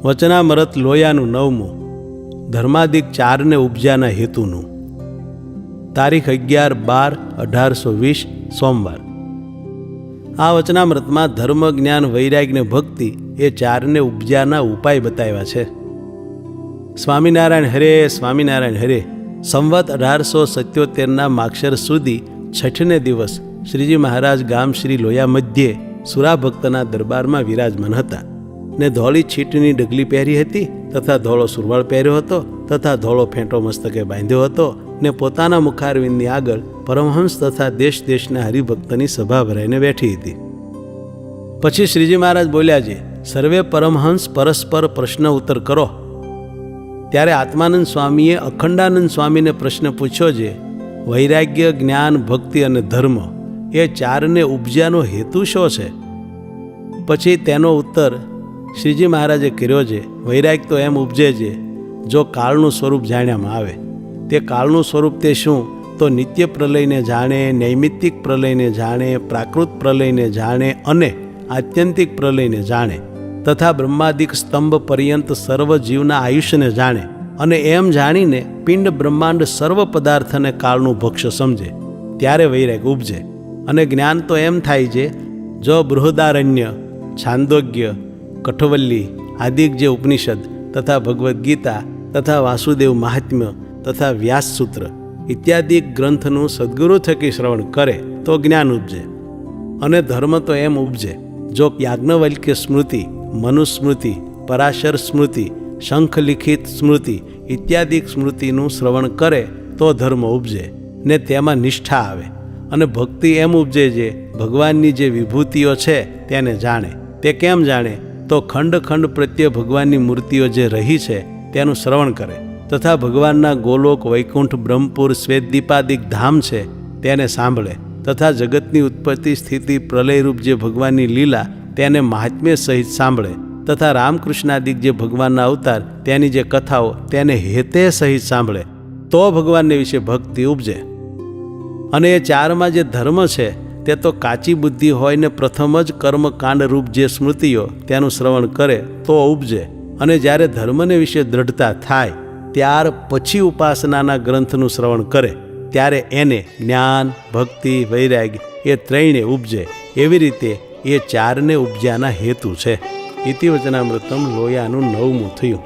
વચનામૃત લોયાનું 9મું, ધર્માદિક 4 ઉપજાના હેતુનું. તારીખ 11/12/1820 સોમવાર. આ વચનામૃતમાં ધર્મ, જ્ઞાન, વૈરાગ્ય ને ભક્તિ એ 4 ઉપજાના ઉપાય બતાવ્યા છે. સ્વામિનારાયણ હરે, સ્વામિનારાયણ હરે. સંવત 1877ના માક્ષર સુધી 6ને દિવસ શ્રીજી મહારાજ ગામ શ્રી લોયા મધ્યે સુરા ભક્તના દરબારમાં વિરાજમાન હતા ને ધોળી છીટની ડગલી પહેરી હતી તથા ધોળો સુરવાળ પહેર્યો હતો તથા ધોળો ફેંટો મસ્તકે બાંધ્યો હતો ને પોતાના મુખારવિંદની આગળ પરમહંસ તથા દેશ દેશના હરિભક્તની સભા ભરાઈને બેઠી હતી. પછી શ્રીજી મહારાજ બોલ્યા છે, સર્વે પરમહંસ પરસ્પર પ્રશ્ન ઉત્તર કરો. ત્યારે આત્માનંદ સ્વામીએ અખંડાનંદ સ્વામીને પ્રશ્ન પૂછ્યો છે, વૈરાગ્ય, જ્ઞાન, ભક્તિ અને ધર્મ એ 4 ઉપજાનો હેતુ શો છે? પછી તેનો ઉત્તર શ્રીજી મહારાજે કર્યો છે, વૈરાગ્ય તો એમ ઉપજે છે જો કાળનું સ્વરૂપ જાણ્યામાં આવે. તે કાળનું સ્વરૂપ તે શું? તો નિત્ય પ્રલયને જાણે, નૈમિત્તિક પ્રલયને જાણે, પ્રાકૃત પ્રલયને જાણે અને આત્યંતિક પ્રલયને જાણે તથા બ્રહ્માદિક સ્તંભ પર્યંત સર્વ જીવના આયુષ્યને જાણે અને એમ જાણીને પિંડ બ્રહ્માંડ સર્વ પદાર્થને કાળનું ભક્ષ્ય સમજે ત્યારે વૈરાગ્ય ઉપજે. અને જ્ઞાન તો એમ થાય છે જો બૃહદારણ્ય, છાંદોગ્ય, કઠવલ્લી આદિક જે ઉપનિષદ તથા ભગવદ્ ગીતા તથા વાસુદેવ મહાત્મ્ય તથા વ્યાસસૂત્ર ઇત્યાદિ ગ્રંથનું સદ્ગુરુ થકી શ્રવણ કરે તો જ્ઞાન ઉપજે. અને ધર્મ તો એમ ઉપજે જો યાજ્ઞવલ્ક્ય સ્મૃતિ, મનુસ્મૃતિ, પરાશર સ્મૃતિ, શંખલિખિત સ્મૃતિ ઇત્યાદિ સ્મૃતિનું શ્રવણ કરે તો ધર્મ ઉપજે ને તેમાં નિષ્ઠા આવે. અને ભક્તિ એમ ઉપજે જે ભગવાનની જે વિભૂતિઓ છે તેને જાણે. તે કેમ જાણે? તો ખંડ ખંડ પ્રત્યે ભગવાનની મૂર્તિઓ જે રહી છે તેનું શ્રવણ કરે તથા ભગવાનના ગોલોક, વૈકુંઠ, બ્રહ્મપુર, શ્વેતદીપાદિક ધામ છે તેને સાંભળે તથા જગતની ઉત્પત્તિ, સ્થિતિ, પ્રલયરૂપ જે ભગવાનની લીલા તેને મહાત્મ્ય સહિત સાંભળે તથા રામકૃષ્ણાદિક જે ભગવાનના અવતાર તેની જે કથાઓ તેને હેતે સહિત સાંભળે તો ભગવાનને વિશે ભક્તિ ઉપજે. અને એ 4માં જે ધર્મ છે તે તો કાચી બુદ્ધિ હોય ને પ્રથમ જ કર્મકાંડ રૂપ જે સ્મૃતિઓ તેનું શ્રવણ કરે તો ઉપજે. અને જ્યારે ધર્મને વિશે દ્રઢતા થાય ત્યાર પછી ઉપાસનાના ગ્રંથનું શ્રવણ કરે ત્યારે એને જ્ઞાન, ભક્તિ, વૈરાગ્ય એ 3 ઉપજે. એવી રીતે એ 4 ઉપજાના હેતુ છે. ઇતિ વચનામૃતમ લોયાનું 9મું થયું.